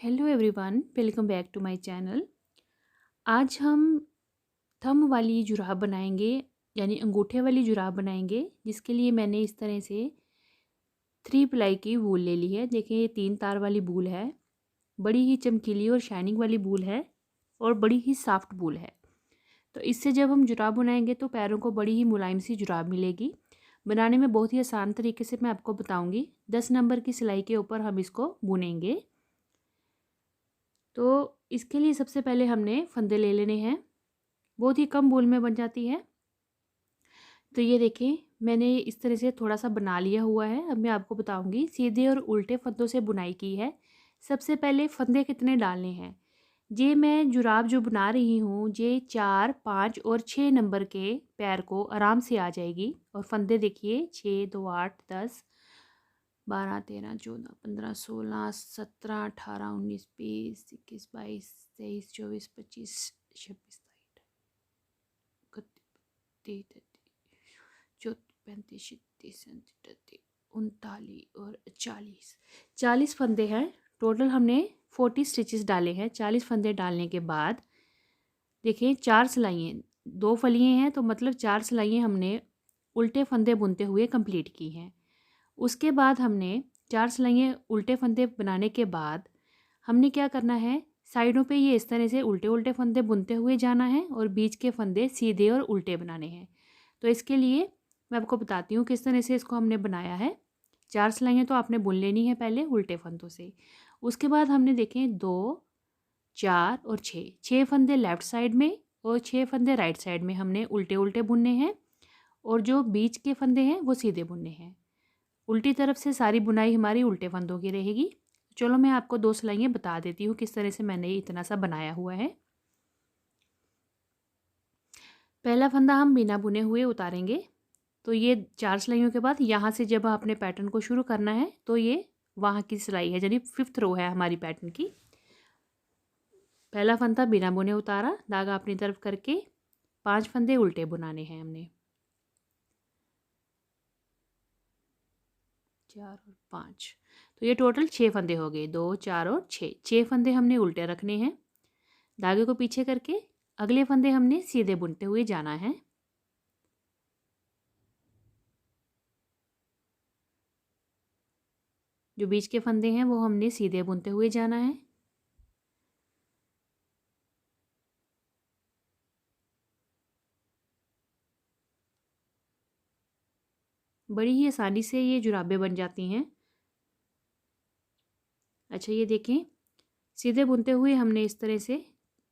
Hello everyone, welcome back to my channel. आज हम thumb वाली जुराब बनाएंगे, यानी अंगूठे वाली जुराब बनाएंगे, जिसके लिए मैंने इस तरह से 3 प्लाई की वूल ले ली है। देखिए, ये 3 तार वाली वूल है। बड़ी ही चमकीली और शाइनिंग वाली वूल है और बड़ी ही सॉफ्ट वूल है। तो इससे जब हम जुराब बनाएंगे तो पैरों को बड़ी ही मुलायम सी जुराब मिलेगी। बनाने में बहुत ही आसान तरीके से मैं आपको बताऊँगी। 10 नंबर की सिलाई के ऊपर हम इसको बुनेंगे। तो इसके लिए सबसे पहले हमने फंदे ले लेने हैं। बहुत ही कम वूल में बन जाती है। तो ये देखें, मैंने इस तरह से थोड़ा सा बना लिया हुआ है। अब मैं आपको बताऊंगी सीधे और उल्टे फंदों से बुनाई की है। सबसे पहले फंदे कितने डालने हैं। ये मैं जुराब जो बना रही हूँ, ये 4, 5 और 6 नंबर के पैर को आराम से आ जाएगी। और फंदे देखिए, 6, 2, 8, 10, 12, 13, 14, 15, 16, 17, 18, 19, 20, 21, 22, 23, 24, 25, 26, 30, 34, 35, 36, 39 और 40 फंदे हैं। टोटल हमने 40 स्टिचेस डाले हैं। 40 फंदे डालने के बाद देखिए, 4 सिलाइयाँ, 2 फलियाँ हैं, तो मतलब 4 सिलाइयाँ हमने उल्टे फंदे बुनते हुए कंप्लीट की हैं। उसके बाद हमने 4 सिलाइयाँ उल्टे फंदे बनाने के बाद हमने क्या करना है, साइडों पे ये इस तरह से उल्टे उल्टे फंदे बुनते हुए जाना है और बीच के फंदे सीधे और उल्टे बनाने हैं। तो इसके लिए मैं आपको बताती हूँ किस तरह से इसको हमने बनाया है। 4 सिलाइयाँ तो आपने बुन लेनी है पहले उल्टे फंदों से। उसके बाद हमने देखें 2, 4 और 6 फंदे लेफ़्ट साइड में और 6 फंदे राइट साइड में हमने उल्टे उल्टे बुनने हैं और जो बीच के फंदे हैं वो सीधे बुनने हैं। उल्टी तरफ से सारी बुनाई हमारी उल्टे फंदों की रहेगी। चलो मैं आपको 2 सिलाइयाँ बता देती हूँ किस तरह से मैंने इतना सा बनाया हुआ है। पहला फंदा हम बिना बुने हुए उतारेंगे। तो ये 4 सिलाइयों के बाद यहाँ से जब आपने पैटर्न को शुरू करना है तो ये वहाँ की सिलाई है, यानी 5th रो है हमारी पैटर्न की। पहला फंदा बिना बुने उतारा, धागा अपनी तरफ करके 5 फंदे उल्टे बुनाने हैं हमने। 4 और 5, तो ये टोटल 6 फंदे हो गए। 2, 4 और 6 फंदे हमने उल्टे रखने हैं। धागे को पीछे करके अगले फंदे हमने सीधे बुनते हुए जाना है। जो बीच के फंदे हैं वो हमने सीधे बुनते हुए जाना है। बड़ी ही आसानी से ये जुराबें बन जाती हैं। अच्छा, ये देखें, सीधे बुनते हुए हमने इस तरह से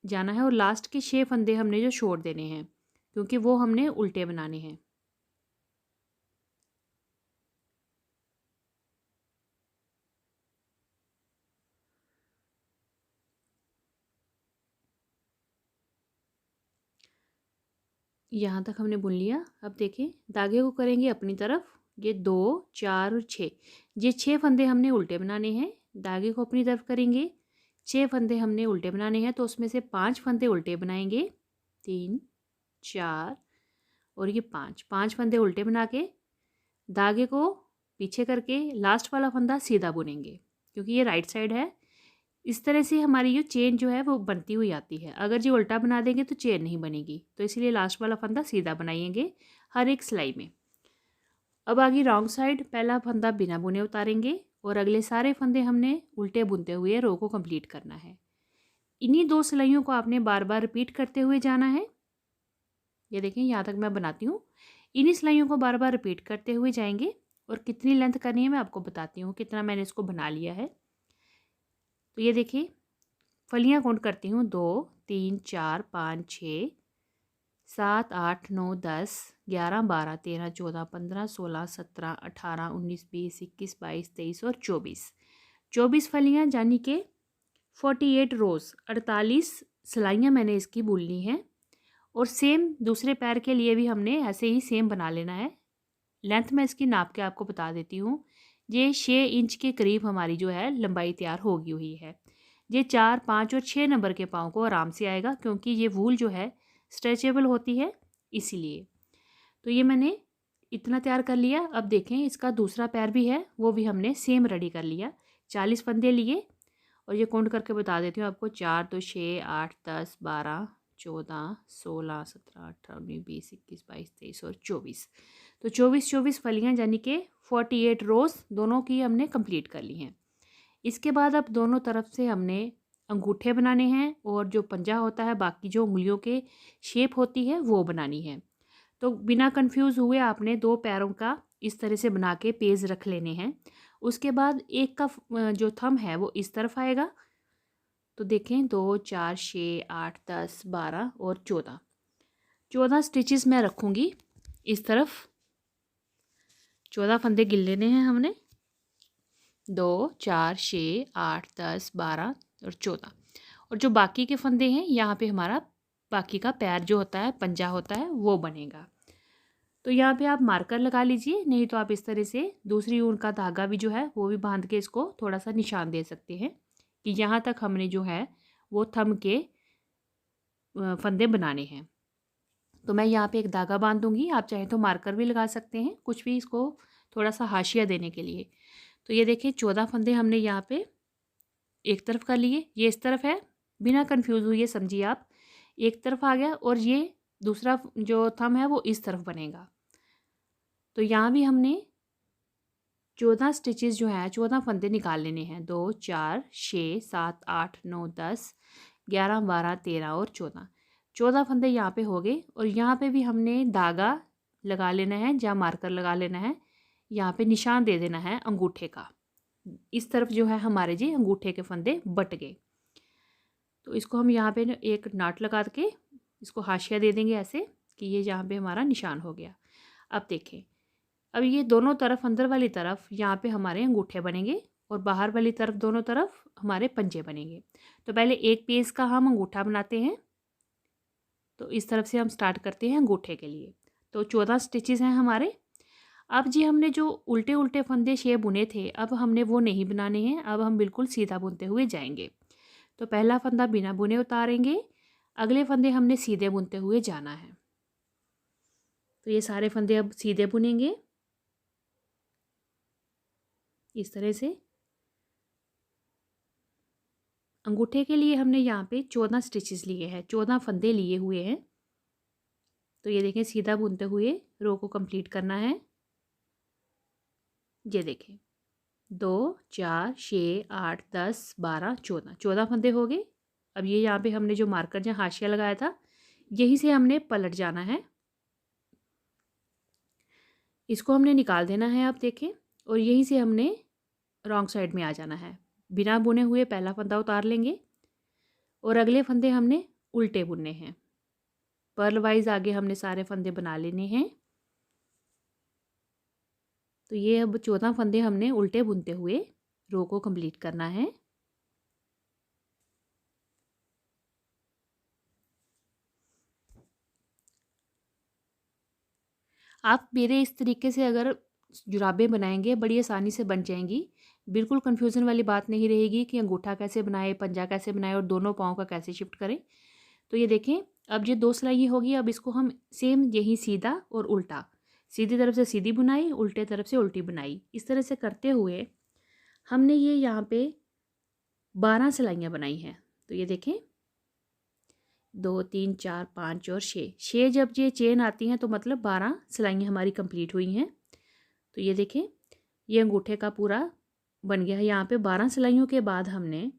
जाना है और लास्ट के 6 फंदे हमने जो छोड़ देने हैं, क्योंकि वो हमने उल्टे बनाने हैं। यहाँ तक हमने बुन लिया। अब देखें, धागे को करेंगे अपनी तरफ। ये 2, 4 और 6, ये 6 फंदे हमने उल्टे बनाने हैं। धागे को अपनी तरफ करेंगे, 6 फंदे हमने उल्टे बनाने हैं, तो उसमें से 5 फंदे उल्टे बनाएंगे। 3, 4 और ये 5 फंदे उल्टे बना के धागे को पीछे करके लास्ट वाला फंदा सीधा बुनेंगे, क्योंकि ये राइट साइड है। इस तरह से हमारी ये चेन जो है वो बनती हुई आती है। अगर जी उल्टा बना देंगे तो चेन नहीं बनेगी, तो इसलिए लास्ट वाला फंदा सीधा बनाएंगे हर एक सिलाई में। अब आगे रॉन्ग साइड, पहला फंदा बिना बुने उतारेंगे और अगले सारे फंदे हमने उल्टे बुनते हुए रो को कंप्लीट करना है। इन्हीं 2 सिलाइयों को आपने बार बार रिपीट करते हुए जाना है। ये देखें, यहाँ तक मैं बनाती हूँ। इन्हीं सिलाइयों को बार बार रिपीट करते हुए जाएंगे और कितनी लेंथ करनी है मैं आपको बताती हूँ, कितना मैंने इसको बना लिया है। तो ये देखिए, फलियाँ काउंट करती हूँ। 2, 3, 4, 5, 6, 7, 8, 9, 10, 11, 12, 13, 14, 15, 16, 17, 18, 19, 20, 21, 22, 23 और 24 फलियाँ, यानी कि 48 रोज़, 48 सिलाइयाँ मैंने इसकी बुननी हैं। और सेम दूसरे पैर के लिए भी हमने ऐसे ही सेम बना लेना है। लेंथ मैं इसकी नाप के आपको बता देती हूँ। ये 6 इंच के करीब हमारी जो है लंबाई तैयार होगी हुई है। ये 4, 5 और 6 नंबर के पाँव को आराम से आएगा, क्योंकि ये वूल जो है स्ट्रेचेबल होती है, इसीलिए। तो ये मैंने इतना तैयार कर लिया। अब देखें, इसका दूसरा पैर भी है, वो भी हमने सेम रेडी कर लिया। 40 फंदे लिए और ये काउंट करके बता देती हूँ आपको। 4 2 6 8 10 12 14 16 17 18 19 20 21 22 23 और 24। तो 24 फलियाँ यानी कि 48 रोज़ दोनों की हमने कंप्लीट कर ली हैं। इसके बाद अब दोनों तरफ से हमने अंगूठे बनाने हैं और जो पंजा होता है, बाकी जो उंगलियों के शेप होती है वो बनानी है। तो बिना कंफ्यूज हुए आपने 2 पैरों का इस तरह से बना के पेज रख लेने हैं। उसके बाद एक का जो थंब है वो इस तरफ आएगा। तो देखें 2 4 6 8 10 12 और 14 स्टिचेस मैं रखूँगी इस तरफ। 14 फंदे गिन लेने हैं हमने। 2 4 6 8 10 12 और 14। और जो बाकी के फंदे हैं यहाँ पे हमारा बाकी का पैर जो होता है, पंजा होता है, वो बनेगा। तो यहाँ पे आप मार्कर लगा लीजिए, नहीं तो आप इस तरह से दूसरी ऊन का धागा भी जो है वो भी बांध के इसको थोड़ा सा निशान दे सकते हैं कि यहाँ तक हमने जो है वो थंब के फंदे बनाने हैं। तो मैं यहाँ पे एक धागा बांध दूँगी, आप चाहें तो मार्कर भी लगा सकते हैं, कुछ भी इसको थोड़ा सा हाशिया देने के लिए। तो ये देखिए 14 फंदे हमने यहाँ पे एक तरफ कर लिए, ये इस तरफ है, बिना कन्फ्यूज़ हुई समझिए आप, एक तरफ आ गया और ये दूसरा जो थंब है वो इस तरफ बनेगा। तो यहाँ भी हमने 14 स्टिचेस जो हैं, 14 फंदे निकाल लेने हैं। 2 4 6 7 8 9 10 11 12 13 और 14 फंदे यहाँ पे हो गए। और यहाँ पे भी हमने धागा लगा लेना है या मार्कर लगा लेना है, यहाँ पे निशान दे देना है अंगूठे का। इस तरफ जो है हमारे जी अंगूठे के फंदे बट गए। तो इसको हम यहाँ पे एक नाट लगा के इसको हाशिया दे देंगे ऐसे कि ये यहाँ पे हमारा निशान हो गया। अब देखें, अब ये दोनों तरफ, अंदर वाली तरफ यहाँ पे हमारे अंगूठे बनेंगे और बाहर वाली तरफ दोनों तरफ हमारे पंजे बनेंगे। तो पहले एक पेज का हम अंगूठा बनाते हैं। तो इस तरफ से हम स्टार्ट करते हैं अंगूठे के लिए। तो 14 स्टिचेस हैं हमारे। अब जी हमने जो उल्टे उल्टे फंदे शेप बुने थे, अब हमने वो नहीं बनाने हैं, अब हम बिल्कुल सीधा बुनते हुए जाएंगे। तो पहला फंदा बिना बुने उतारेंगे, अगले फंदे हमने सीधे बुनते हुए जाना है। तो ये सारे फंदे अब सीधे बुनेंगे इस तरह से। अंगूठे के लिए हमने यहाँ पे 14 स्टिचेस लिए हैं, 14 फंदे लिए हुए हैं। तो ये देखें, सीधा बुनते हुए रो को कंप्लीट करना है। ये देखें 2 4 6 8 10 12 14 फंदे हो गए। अब ये यहाँ पे हमने जो मार्कर जहाँ हाशिया लगाया था, यहीं से हमने पलट जाना है, इसको हमने निकाल देना है। आप देखें, और यहीं से हमने रॉन्ग साइड में आ जाना है। बिना बुने हुए पहला फंदा उतार लेंगे और अगले फंदे हमने उल्टे बुनने हैं। पर्ल वाइज आगे हमने सारे फंदे बना लेने हैं। तो ये अब 14 फंदे हमने उल्टे बुनते हुए रो को कंप्लीट करना है। आप मेरे इस तरीके से अगर जुराबें बनाएंगे, बड़ी आसानी से बन जाएंगी। बिल्कुल कन्फ्यूज़न वाली बात नहीं रहेगी कि अंगूठा कैसे बनाए, पंजा कैसे बनाए और दोनों पाँव का कैसे शिफ्ट करें। तो ये देखें, अब ये 2 सिलाई होगी। अब इसको हम सेम यही सीधा और उल्टा, सीधी तरफ से सीधी बुनाई, उल्टे तरफ से उल्टी बुनाई, इस तरह से करते हुए हमने ये यहाँ पे 12 सिलाइयाँ बनाई हैं। तो ये देखें 2 3 4 5 और 6 जब ये चेन आती हैं तो मतलब 12 सिलाइयाँ हमारी कंप्लीट हुई हैं। तो ये देखें, ये अंगूठे का पूरा बन गया है। यहाँ पे 12 सिलाइयों के बाद हमने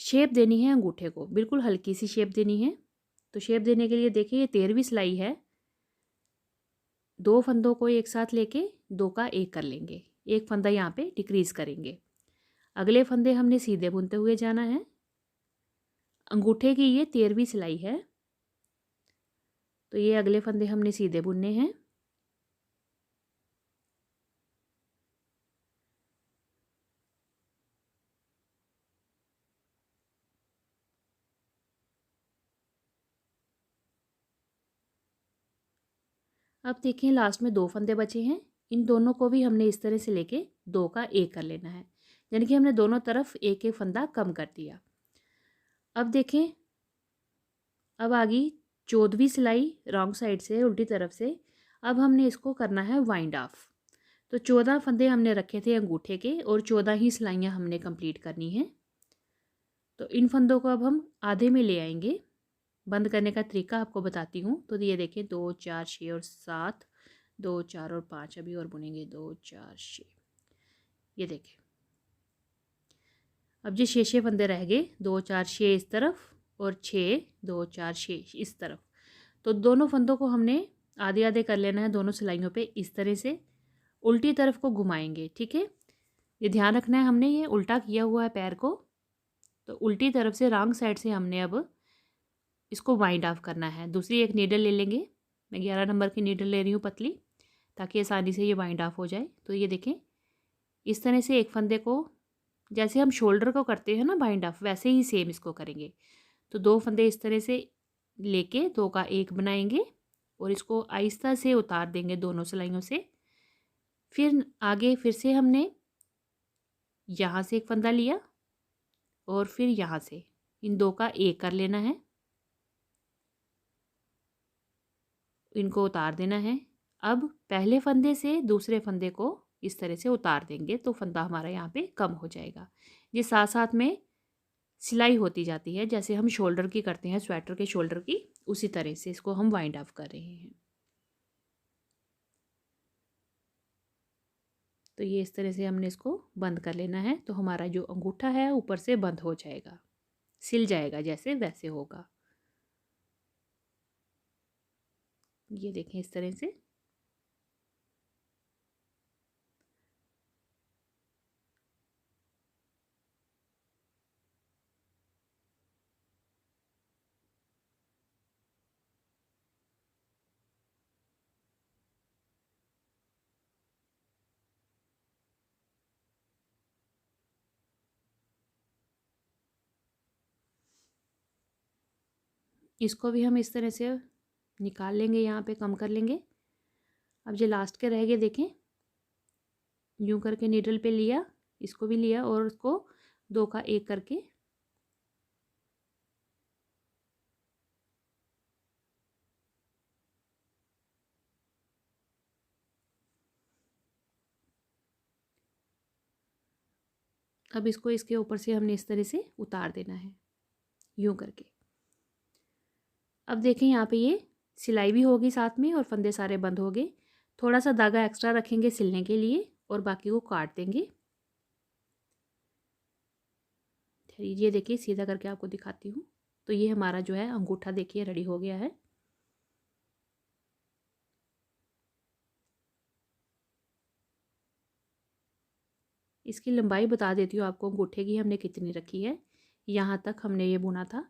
शेप देनी है अंगूठे को, बिल्कुल हल्की सी शेप देनी है। तो शेप देने के लिए देखिए, ये 13वीं सिलाई है। 2 फंदों को एक साथ लेके 2 का 1 कर लेंगे, एक फंदा यहाँ पे डिक्रीज करेंगे। अगले फंदे हमने सीधे बुनते हुए जाना है। अंगूठे की ये 13वीं सिलाई है। तो ये अगले फंदे हमने सीधे बुनने हैं। अब देखें, लास्ट में 2 फंदे बचे हैं। इन दोनों को भी हमने इस तरह से लेके 2 का 1 कर लेना है, यानी कि हमने दोनों तरफ एक एक फंदा कम कर दिया। अब देखें, अब आ गई 14वीं सिलाई रॉन्ग साइड से, उल्टी तरफ से। अब हमने इसको करना है वाइंड ऑफ। तो 14 फंदे हमने रखे थे अंगूठे के और 14 ही सिलाइयाँ हमने कंप्लीट करनी हैं। तो इन फंदों को अब हम आधे में ले आएंगे। बंद करने का तरीका आपको बताती हूँ। तो ये देखिए 2 4 6 और 7, 2 4 और 5, अभी और बुनेंगे 2 4 6। ये देखिए अब ये 6 फंदे रह गए, 2 4 6 इस तरफ और 6 2 4 6 इस तरफ। तो दोनों फंदों को हमने आधे आधे कर लेना है दोनों सिलाइयों पे। इस तरह से उल्टी तरफ को घुमाएंगे, ठीक है। ये ध्यान रखना है, हमने ये उल्टा किया हुआ है पैर को, तो उल्टी तरफ से रॉन्ग साइड से हमने अब इसको वाइंड ऑफ करना है। दूसरी एक नीडल ले लेंगे, मैं 11 नंबर की नीडल ले रही हूँ पतली, ताकि आसानी से ये वाइंड ऑफ हो जाए। तो ये देखें इस तरह से एक फंदे को, जैसे हम शोल्डर को करते हैं ना बाइंड ऑफ, वैसे ही सेम इसको करेंगे। तो 2 फंदे इस तरह से लेके 2 का 1 बनाएंगे और इसको आहिस्ता से उतार देंगे दोनों सिलाइयों से। फिर आगे फिर से हमने यहाँ से एक फंदा लिया और फिर यहाँ से इन 2 का 1 कर लेना है, इनको उतार देना है। अब पहले फंदे से दूसरे फंदे को इस तरह से उतार देंगे तो फंदा हमारा यहाँ पे कम हो जाएगा। ये साथ साथ में सिलाई होती जाती है, जैसे हम शोल्डर की करते हैं, स्वेटर के शोल्डर की, उसी तरह से इसको हम वाइंड ऑफ कर रहे हैं। तो ये इस तरह से हमने इसको बंद कर लेना है, तो हमारा जो अंगूठा है ऊपर से बंद हो जाएगा, सिल जाएगा, जैसे वैसे होगा। ये देखें इस तरह से। इसको भी हम इस तरह से निकाल लेंगे, यहाँ पे कम कर लेंगे। अब जो लास्ट के रह गए देखें, यूं करके नीडल पे लिया, इसको भी लिया और उसको 2 का 1 करके अब इसको इसके ऊपर से हमने इस तरह से उतार देना है, यूं करके। अब देखें यहाँ पे ये सिलाई भी होगी साथ में और फंदे सारे बंद हो गए। थोड़ा सा धागा एक्स्ट्रा रखेंगे सिलने के लिए और बाकी को काट देंगे। ये देखिए सीधा करके आपको दिखाती हूँ। तो ये हमारा जो है अंगूठा देखिए रेडी हो गया है। इसकी लंबाई बता देती हूँ आपको, अंगूठे की हमने कितनी रखी है। यहाँ तक हमने ये बुना था,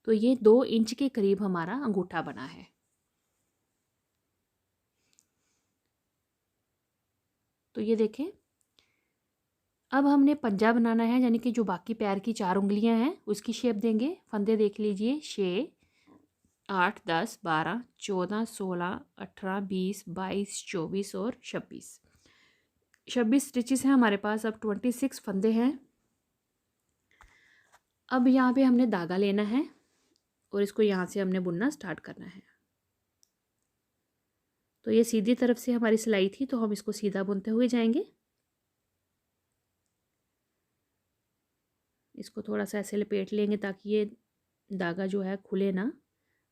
तो ये 2 इंच के करीब हमारा अंगूठा बना है। तो ये देखें अब हमने पंजा बनाना है, यानी कि जो बाकी पैर की 4 उंगलियां हैं उसकी शेप देंगे। फंदे देख लीजिए, 6 8 10 12 14 16 18 20 22 24 और 26 स्टिचेस हैं हमारे पास। अब 26 फंदे हैं। अब यहाँ पे हमने धागा लेना है और इसको यहाँ से हमने बुनना स्टार्ट करना है। तो ये सीधी तरफ से हमारी सिलाई थी, तो हम इसको सीधा बुनते हुए जाएंगे। इसको थोड़ा सा ऐसे लपेट लेंगे ताकि ये धागा जो है खुले ना।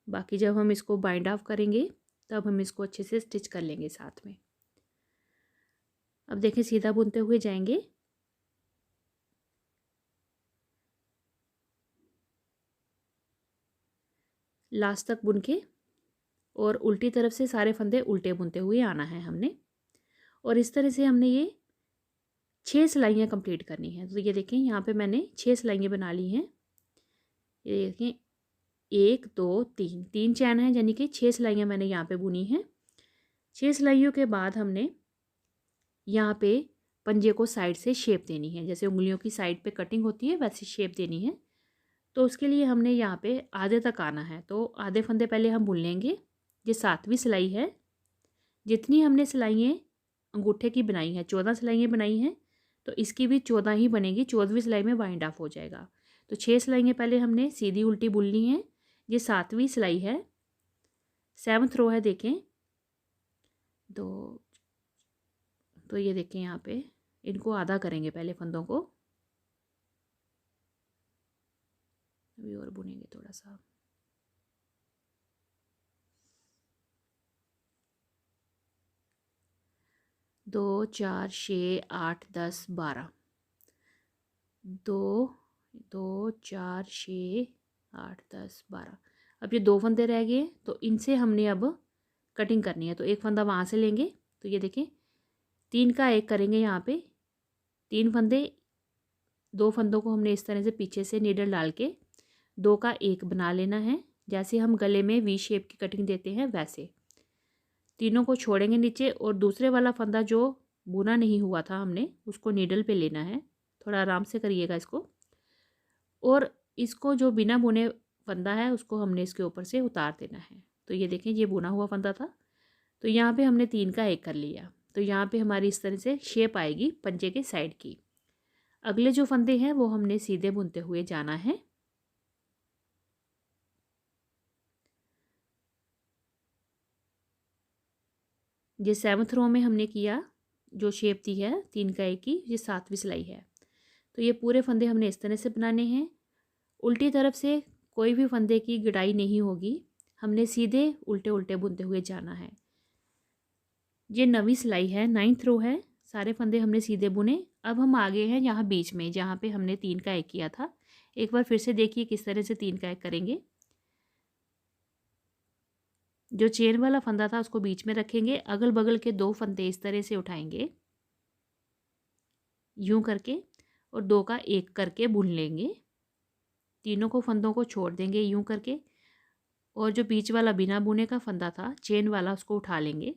बाकी जब हम इसको बाइंड ऑफ करेंगे तब हम इसको अच्छे से स्टिच कर लेंगे साथ में। अब देखें सीधा बुनते हुए जाएंगे। लास्ट तक बुन के और उल्टी तरफ से सारे फंदे उल्टे बुनते हुए आना है हमने। और इस तरह से हमने ये 6 सिलाइयाँ कंप्लीट करनी है। तो ये देखें यहाँ पे मैंने 6 सिलाइयाँ बना ली हैं। ये देखें 1 2 3 3 चैन है, यानी कि 6 सिलाइयाँ मैंने यहाँ पे बुनी हैं। 6 सिलाइयों के बाद हमने यहाँ पे पंजे को साइड से शेप देनी है, जैसे उंगलियों की साइड पे कटिंग होती है वैसी शेप देनी है। तो उसके लिए हमने यहाँ पे आधे तक आना है, तो आधे फंदे पहले हम बुन लेंगे। ये 7वीं सिलाई है। जितनी हमने सिलाइयाँ अंगूठे की बनाई हैं, 14 सिलाइयाँ बनाई हैं, तो इसकी भी 14 ही बनेगी। 14वीं सिलाई में वाइंड ऑफ हो जाएगा। तो 6 सिलाइयाँ पहले हमने सीधी उल्टी बुन ली हैं। ये 7वीं सिलाई है, 7th रो है। देखें 2 तो ये देखें यहाँ पे इनको आधा करेंगे पहले फंदों को, अभी और बुनेंगे थोड़ा सा। दो, चार, 6, 8, 10, 12, 2, 2, 4, 6, 8, 10, 12। अब ये 2 फंदे रह गए, तो इनसे हमने अब कटिंग करनी है। तो एक फंदा वहाँ से लेंगे, तो ये देखें 3 का 1 करेंगे यहाँ पे, 3 फंदे, 2 फंदों को हमने इस तरह से पीछे से नीडल डाल के 2 का 1 बना लेना है। जैसे हम गले में वी शेप की कटिंग देते हैं वैसे तीनों को छोड़ेंगे नीचे, और दूसरे वाला फंदा जो बुना नहीं हुआ था हमने उसको नीडल पे लेना है। थोड़ा आराम से करिएगा इसको, और इसको जो बिना बुने फंदा है उसको हमने इसके ऊपर से उतार देना है। तो ये देखें ये बुना हुआ फंदा था, तो यहाँ पे हमने 3 का 1 कर लिया। तो यहाँ पे हमारी इस तरह से शेप आएगी पंजे के साइड की। अगले जो फंदे हैं वो हमने सीधे बुनते हुए जाना है। ये 7th रो में हमने किया, जो शेप दी है 3 का 1 की, ये 7वीं सिलाई है। तो ये पूरे फंदे हमने इस तरह से बनाने हैं। उल्टी तरफ से कोई भी फंदे की गुड़ाई नहीं होगी, हमने सीधे उल्टे उल्टे बुनते हुए जाना है। ये 9वीं सिलाई है, 9th रो है। सारे फंदे हमने सीधे बुने। अब हम आगे हैं यहाँ बीच में, जहाँ पे हमने 3 का 1 किया था। एक बार फिर से देखिए किस तरह से 3 का 1 करेंगे। जो चेन वाला फंदा था उसको बीच में रखेंगे, अगल बगल के 2 फंदे इस तरह से उठाएंगे यूं करके, और 2 का 1 करके बुन लेंगे। तीनों को फंदों को छोड़ देंगे यूं करके, और जो बीच वाला बिना बुने का फंदा था चेन वाला उसको उठा लेंगे।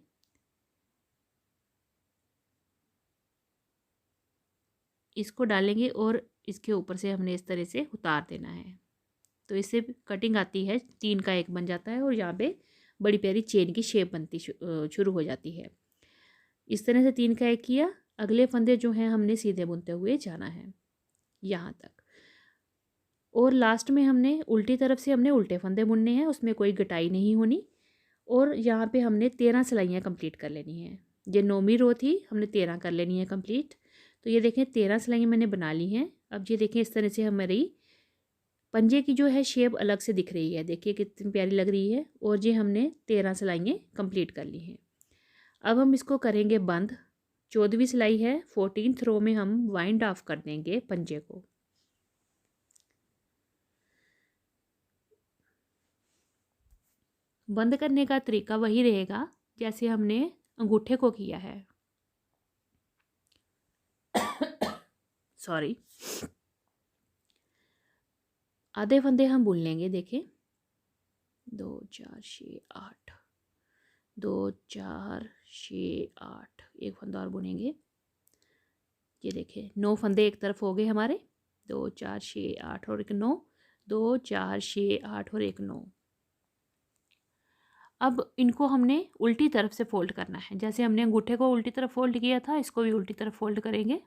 इसको डालेंगे और इसके ऊपर से हमने इस तरह से उतार देना है। तो इससे कटिंग आती है, 3 का 1 बन जाता है, और यहाँ पे बड़ी प्यारी चेन की शेप बनती शुरू हो जाती है। इस तरह से 3 का 1 किया। अगले फंदे जो हैं हमने सीधे बुनते हुए जाना है यहाँ तक, और लास्ट में हमने उल्टी तरफ से हमने उल्टे फंदे बुनने हैं, उसमें कोई गटाई नहीं होनी। और यहाँ पे हमने 13 सिलाइयाँ कंप्लीट कर लेनी है। ये 9वीं रो थी, हमने 13 कर लेनी है कंप्लीट। तो ये देखें 13 सिलाइयाँ मैंने बना ली हैं। अब ये देखें इस तरह से हमारी पंजे की जो है शेप अलग से दिख रही है, देखिए कितनी प्यारी लग रही है। और ये हमने 13 सिलाइयाँ कंप्लीट कर ली हैं। अब हम इसको करेंगे बंद। 14वीं सिलाई है, 14th रो में हम वाइंड ऑफ कर देंगे पंजे को। बंद करने का तरीका वही रहेगा जैसे हमने अंगूठे को किया है। सॉरी, आधे फंदे हम बुन लेंगे। देखें 2, 4, 6, 8, 2, 4, 6, 8, एक फंदा और बुनेंगे। ये देखें 9 फंदे एक तरफ हो गए हमारे, 2, 4, 6, 8 और एक 9, 2, 4, 6, 8 और एक 9। अब इनको हमने उल्टी तरफ से फोल्ड करना है। जैसे हमने अंगूठे को उल्टी तरफ फोल्ड किया था, इसको भी उल्टी तरफ फोल्ड करेंगे।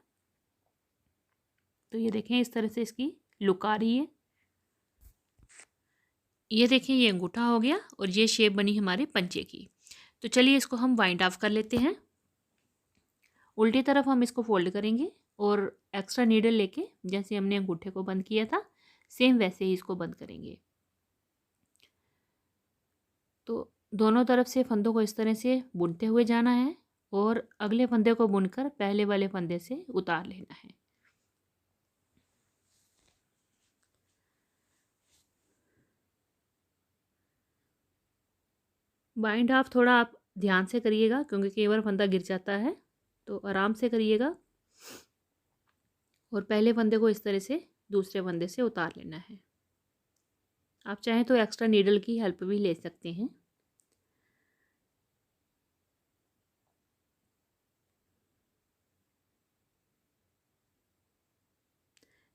तो ये देखें इस तरह से इसकी लुक आ रही है। ये देखें ये अंगूठा हो गया और ये शेप बनी हमारे पंचे की। तो चलिए इसको हम वाइंड ऑफ कर लेते हैं। उल्टी तरफ हम इसको फोल्ड करेंगे और एक्स्ट्रा नीडल लेके जैसे हमने अंगूठे को बंद किया था सेम वैसे ही इसको बंद करेंगे। तो दोनों तरफ से फंदों को इस तरह से बुनते हुए जाना है और अगले फंदे को बुनकर पहले वाले फंदे से उतार लेना है। बाइंड ऑफ थोड़ा आप ध्यान से करिएगा क्योंकि कई बार फंदा गिर जाता है, तो आराम से करिएगा। और पहले फंदे को इस तरह से दूसरे फंदे से उतार लेना है। आप चाहें तो एक्स्ट्रा नीडल की हेल्प भी ले सकते हैं।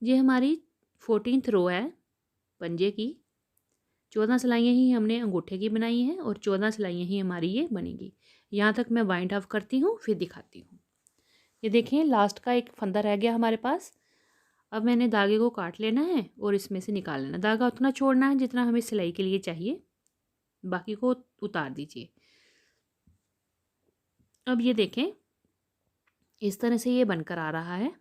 ये हमारी 14th रो है पंजे की। 14 सिलाइयाँ ही हमने अंगूठे की बनाई हैं और 14 सिलाइयाँ ही हमारी ये बनेगी। यहाँ तक मैं वाइंड ऑफ करती हूँ फिर दिखाती हूँ। ये देखिए लास्ट का एक फंदा रह गया हमारे पास। अब मैंने धागे को काट लेना है और इसमें से निकाल लेना। धागा उतना छोड़ना है जितना हमें सिलाई के लिए चाहिए, बाकी को उतार दीजिए। अब ये देखें इस तरह से ये बनकर आ रहा है।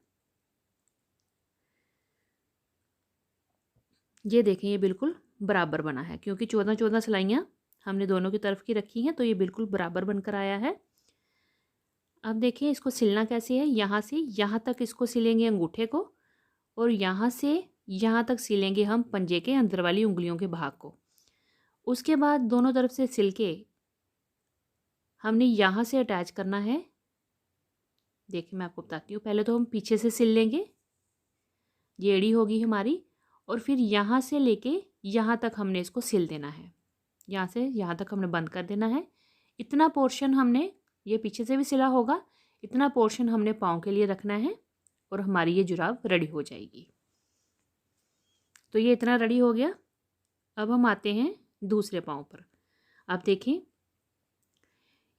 ये देखें, ये बिल्कुल बराबर बना है क्योंकि 14-14 सिलाइयाँ हमने दोनों की तरफ की रखी हैं, तो ये बिल्कुल बराबर बनकर आया है। अब देखिए इसको सिलना कैसे है। यहाँ से यहाँ तक इसको सिलेंगे अंगूठे को, और यहाँ से यहाँ तक सिलेंगे हम पंजे के अंदर वाली उंगलियों के भाग को। उसके बाद दोनों तरफ से सिल के हमने यहाँ से अटैच करना है। देखिए मैं आपको बताती हूँ। पहले तो हम पीछे से सिल लेंगे, ये एड़ी होगी हमारी, और फिर यहाँ से लेके यहाँ तक हमने इसको सिल देना है। यहाँ से यहाँ तक हमने बंद कर देना है। इतना पोर्शन हमने, ये पीछे से भी सिला होगा, इतना पोर्शन हमने पाँव के लिए रखना है और हमारी ये जुराब रेडी हो जाएगी। तो ये इतना रेडी हो गया। अब हम आते हैं दूसरे पाँव पर। आप देखें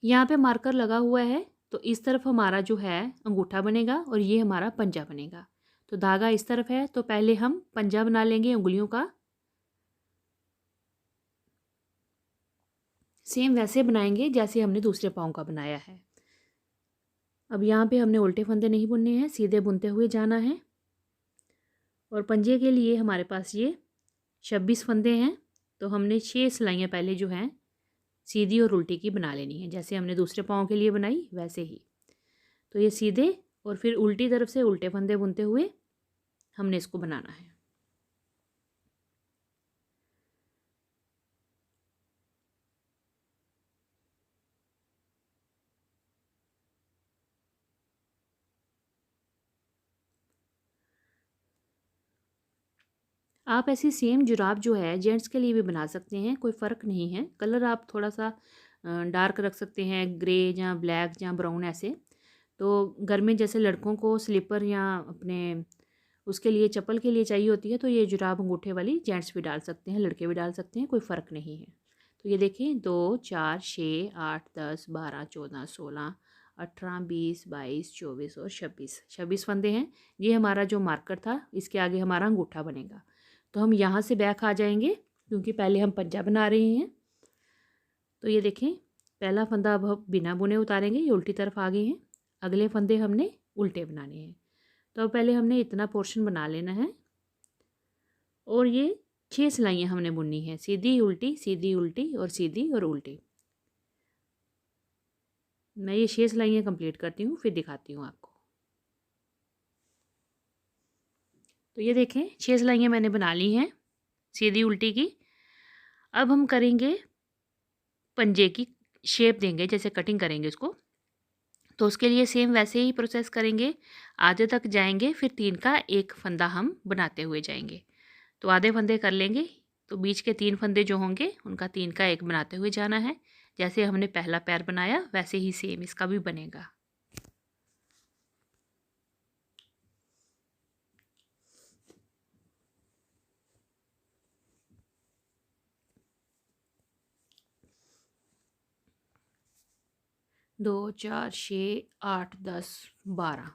यहाँ पे मार्कर लगा हुआ है, तो इस तरफ हमारा जो है अंगूठा बनेगा और ये हमारा पंजा बनेगा। तो धागा इस तरफ है, तो पहले हम पंजा बना लेंगे उंगलियों का। सेम वैसे बनाएंगे जैसे हमने दूसरे पाँव का बनाया है। अब यहाँ पे हमने उल्टे फंदे नहीं बुनने हैं, सीधे बुनते हुए जाना है। और पंजे के लिए हमारे पास ये 26 फंदे हैं, तो हमने 6 सिलाइयाँ पहले जो हैं सीधी और उल्टी की बना लेनी है, जैसे हमने दूसरे पाँव के लिए बनाई वैसे ही। तो ये सीधे और फिर उल्टी तरफ से उल्टे फंदे बुनते हुए हमने इसको बनाना है। आप ऐसी सेम जुराब जो है जेंट्स के लिए भी बना सकते हैं, कोई फ़र्क नहीं है। कलर आप थोड़ा सा डार्क रख सकते हैं, ग्रे या ब्लैक या ब्राउन ऐसे। तो घर में जैसे लड़कों को स्लीपर या अपने उसके लिए चप्पल के लिए चाहिए होती है, तो ये जुराब अंगूठे वाली जेंट्स भी डाल सकते हैं, लड़के भी डाल सकते हैं, कोई फ़र्क नहीं है। तो ये देखिए 2 4 6 8 10 12 14 16 18 20 22 24 और 26 फंदे हैं। ये हमारा जो मार्कर था, इसके आगे हमारा अंगूठा बनेगा। तो हम यहाँ से बैक आ जाएंगे क्योंकि पहले हम पंजा बना रहे हैं। तो ये देखें पहला फंदा अब हम बिना बुने उतारेंगे, ये उल्टी तरफ आ गए हैं। अगले फंदे हमने उल्टे बनाने हैं। तो अब पहले हमने इतना पोर्शन बना लेना है और ये 6 सिलाइयाँ हमने बुननी है, सीधी उल्टी और सीधी और उल्टी। मैं ये 6 सिलाइयाँ कंप्लीट करती हूँ, फिर दिखाती हूँ आपको। तो ये देखें 6 सिलाइयाँ मैंने बना ली हैं सीधी उल्टी की। अब हम करेंगे पंजे की शेप देंगे, जैसे कटिंग करेंगे उसको। तो उसके लिए सेम वैसे ही प्रोसेस करेंगे, आधे तक जाएंगे, फिर 3 का एक फंदा हम बनाते हुए जाएंगे। तो आधे फंदे कर लेंगे, तो बीच के 3 फंदे जो होंगे उनका 3 का एक बनाते हुए जाना है। जैसे हमने पहला पैर बनाया वैसे ही सेम इसका भी बनेगा। दो 4 6 8 10 12,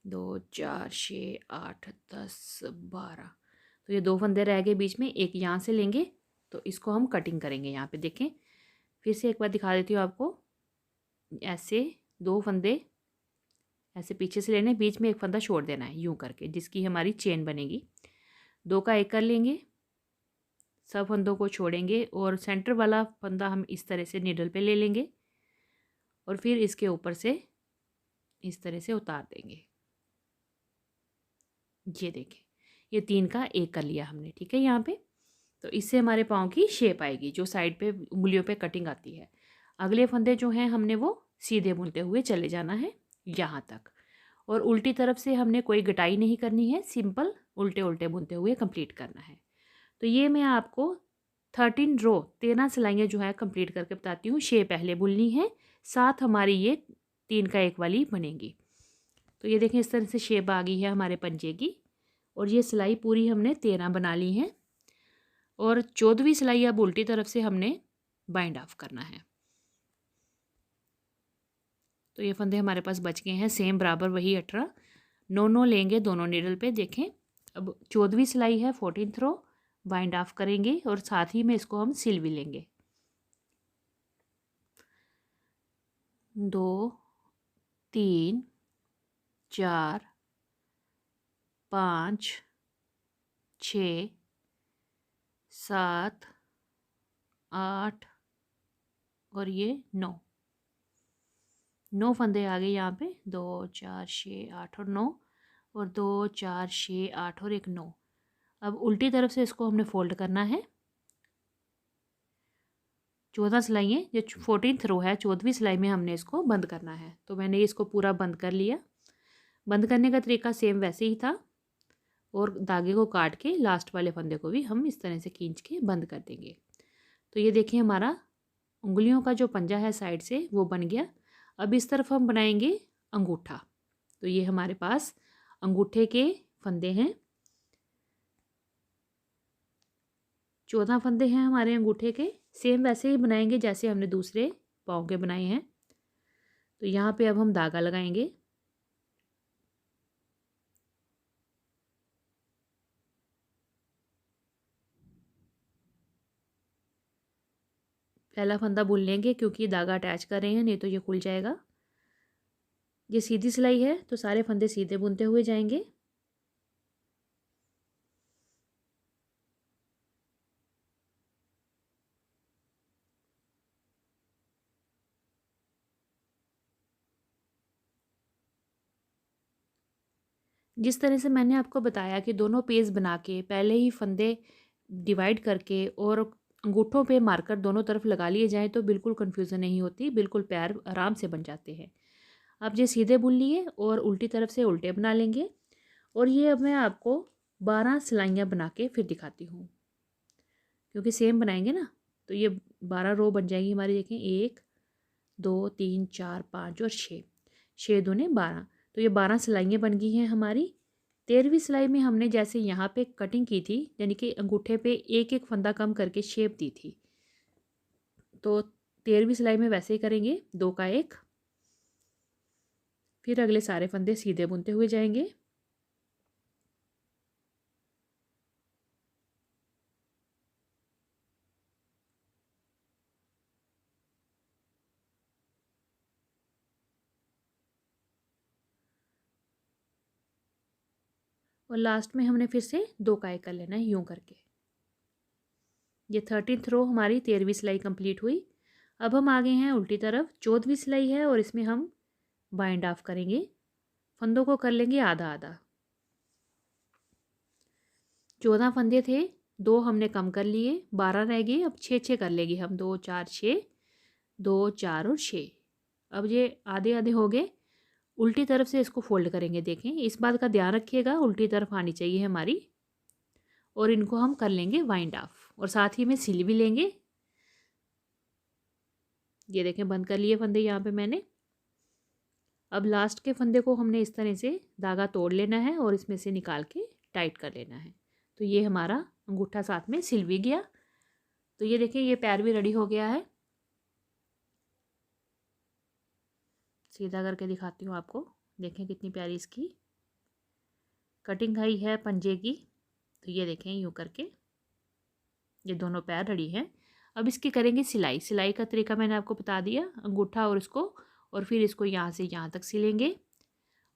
2 4 6 8 10 12। तो ये 2 फंदे रह गए बीच में, एक यहाँ से लेंगे तो इसको हम कटिंग करेंगे। यहाँ पे देखें, फिर से एक बार दिखा देती हूँ आपको। ऐसे 2 फंदे ऐसे पीछे से लेने, बीच में एक फंदा छोड़ देना है यूं करके, जिसकी हमारी चेन बनेगी। 2 का एक कर लेंगे, सब फंदों को छोड़ेंगे और सेंटर वाला फंदा हम इस तरह से नीडल पे ले लेंगे और फिर इसके ऊपर से इस तरह से उतार देंगे। ये देखें, ये 3 का एक कर लिया हमने, ठीक है यहाँ पे। तो इससे हमारे पाँव की शेप आएगी, जो साइड पे उंगलियों पे कटिंग आती है। अगले फंदे जो हैं हमने वो सीधे बुनते हुए चले जाना है यहाँ तक, और उल्टी तरफ से हमने कोई गटाई नहीं करनी है, सिंपल उल्टे उल्टे बुनते हुए कंप्लीट करना है। तो ये मैं आपको 13 सिलाइयाँ जो है कंप्लीट करके बताती हूँ। 6 पहले बुननी है, 7 हमारी ये 3 का एक वाली बनेगी। तो ये देखें इस तरह से शेप आ गई है हमारे पंजे की, और ये सिलाई पूरी हमने 13 बना ली है, और 14वीं सिलाई अब उल्टी तरफ से हमने बाइंड ऑफ करना है। तो ये फंदे हमारे पास बच गए हैं सेम बराबर वही 18, 9 लेंगे दोनों नीडल पे। देखें अब 14वीं सिलाई है, 14th रो बाइंड ऑफ करेंगे और साथ ही में इसको हम सिल भी लेंगे। 2 3 4 5 6 7 8 और ये 9 फंदे आ गए यहाँ पे। 2 4 6 8 और 9 और 2 4 6 8 और एक 9। अब उल्टी तरफ से इसको हमने फोल्ड करना है। 14 सिलाई है, जो 14th रो है 14वीं सिलाई में हमने इसको बंद करना है। तो मैंने इसको पूरा बंद कर लिया। बंद करने का तरीका सेम वैसे ही था और धागे को काट के लास्ट वाले फंदे को भी हम इस तरह से खींच के बंद कर देंगे। तो ये देखिए हमारा उंगलियों का जो पंजा है साइड से वो बन गया। अब इस तरफ हम बनाएंगे अंगूठा। तो ये हमारे पास अंगूठे के फंदे हैं। 14 फंदे हैं हमारे अंगूठे के। सेम वैसे ही बनाएंगे जैसे हमने दूसरे पाँव के बनाए हैं। तो यहाँ पे अब हम धागा लगाएंगे। पहला फंदा बुन लेंगे क्योंकि धागा अटैच कर रहे हैं, नहीं तो ये खुल जाएगा। ये सीधी सिलाई है तो सारे फंदे सीधे बुनते हुए जाएंगे। जिस तरह से मैंने आपको बताया कि दोनों पेज बना के पहले ही फंदे डिवाइड करके और अंगूठों पे मार्कर दोनों तरफ लगा लिए जाएं तो बिल्कुल कन्फ्यूज़न नहीं होती, बिल्कुल पैर आराम से बन जाते हैं। अब ये सीधे बुन लिए और उल्टी तरफ से उल्टे बना लेंगे। और ये अब मैं आपको 12 सिलाइयाँ बना के फिर दिखाती हूँ, क्योंकि सेम बनाएंगे ना। तो ये 12 रो बन जाएगी हमारी। देखें 1 2 3 4 5 और 6, 6 दूने 12। तो ये 12 सिलाइयाँ बन गई हैं हमारी। 13वीं सिलाई में हमने जैसे यहाँ पे कटिंग की थी, यानी कि अंगूठे पे एक एक फंदा कम करके शेप दी थी, तो 13वीं सिलाई में वैसे ही करेंगे। 2 का 1, फिर अगले सारे फंदे सीधे बुनते हुए जाएंगे। और लास्ट में हमने फिर से 2 का 1 कर लेना है यूं करके। ये 13th रो हमारी 13वीं सिलाई कंप्लीट हुई। अब हम आ गए हैं उल्टी तरफ। 14वीं सिलाई है और इसमें हम बाइंड ऑफ करेंगे। फंदों को कर लेंगे आधा आधा। 14 फंदे थे, 2 हमने कम कर लिए, 12 रह गए। अब 6 कर लेंगे हम। 2 4 6, 2 4 और 6। अब ये आधे आधे हो गए। उल्टी तरफ से इसको फोल्ड करेंगे। देखें इस बात का ध्यान रखिएगा, उल्टी तरफ आनी चाहिए हमारी। और इनको हम कर लेंगे वाइंड ऑफ और साथ ही में सिल भी लेंगे। ये देखें बंद कर लिए फंदे यहाँ पे मैंने। अब लास्ट के फंदे को हमने इस तरह से धागा तोड़ लेना है और इसमें से निकाल के टाइट कर लेना है। तो ये हमारा अंगूठा साथ में सिल भी गया। तो ये देखें ये पैर भी रेडी हो गया है। सीधा करके दिखाती हूँ आपको। देखें कितनी प्यारी इसकी कटिंग आई है पंजे की। तो ये देखें यूँ करके ये दोनों पैर रेडी हैं। अब इसकी करेंगे सिलाई। सिलाई का तरीका मैंने आपको बता दिया, अंगूठा और इसको, और फिर इसको यहाँ से यहाँ तक सिलेंगे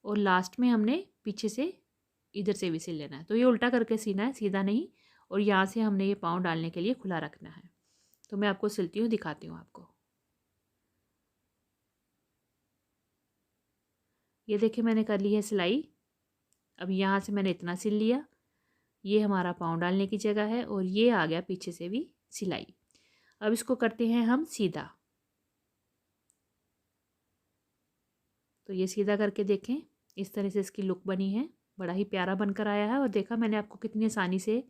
और लास्ट में हमने पीछे से इधर से भी सिल लेना है। तो ये उल्टा करके सीना है, सीधा नहीं। और यहाँ से हमने ये पाँव डालने के लिए खुला रखना है। तो मैं आपको सिलती हूँ, दिखाती हूँ आपको। ये देखिए मैंने कर ली है सिलाई। अब यहाँ से मैंने इतना सिल लिया, ये हमारा पाँव डालने की जगह है और ये आ गया पीछे से भी सिलाई। अब इसको करते हैं हम सीधा। तो ये सीधा करके देखें, इस तरह से इसकी लुक बनी है, बड़ा ही प्यारा बनकर आया है। और देखा मैंने आपको कितनी आसानी से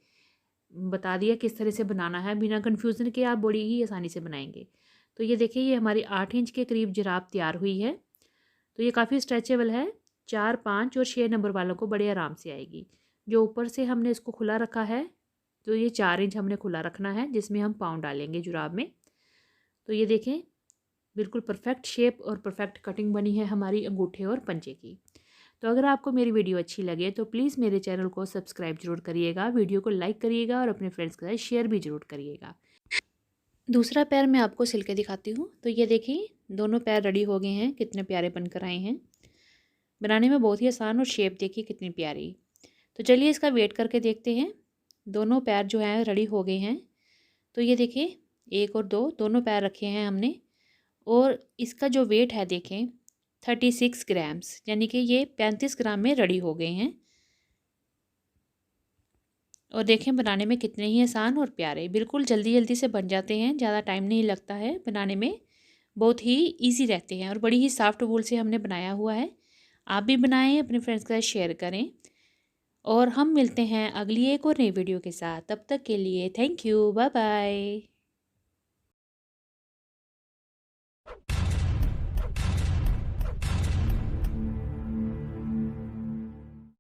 बता दिया किस तरह से बनाना है, बिना कन्फ्यूज़न के आप बड़ी ही आसानी से बनाएंगे। तो ये देखिए ये हमारी 8 इंच के करीब जुराब तैयार हुई है। तो ये काफ़ी स्ट्रेचेबल है, 4 5 और 6 नंबर वालों को बड़े आराम से आएगी। जो ऊपर से हमने इसको खुला रखा है, तो ये 4 इंच हमने खुला रखना है जिसमें हम पाँव डालेंगे जुराब में। तो ये देखें बिल्कुल परफेक्ट शेप और परफेक्ट कटिंग बनी है हमारी अंगूठे और पंजे की। तो अगर आपको मेरी वीडियो अच्छी लगे तो प्लीज़ मेरे चैनल को सब्सक्राइब जरूर करिएगा, वीडियो को लाइक करिएगा और अपने फ्रेंड्स के साथ शेयर भी जरूर करिएगा। दूसरा पैर मैं आपको सिल के दिखाती हूँ। तो ये देखिए दोनों पैर रेडी हो गए हैं, कितने प्यारे बनकर आए हैं। बनाने में बहुत ही आसान और शेप देखिए कितनी प्यारी। तो चलिए इसका वेट करके देखते हैं। दोनों पैर जो हैं रेडी हो गए हैं। तो ये देखिए 1 और 2 दोनों पैर रखे हैं हमने और इसका जो वेट है देखें 36 ग्राम्स, यानी कि ये 35 ग्राम में रेडी हो गए हैं। और देखें बनाने में कितने ही आसान और प्यारे, बिल्कुल जल्दी जल्दी से बन जाते हैं, ज़्यादा टाइम नहीं लगता है बनाने में, बहुत ही इजी रहते हैं और बड़ी ही सॉफ्ट वूल से हमने बनाया हुआ है। आप भी बनाएं, अपने फ्रेंड्स के साथ शेयर करें और हम मिलते हैं अगली एक और नई वीडियो के साथ। तब तक के लिए थैंक यू, बाय बाय।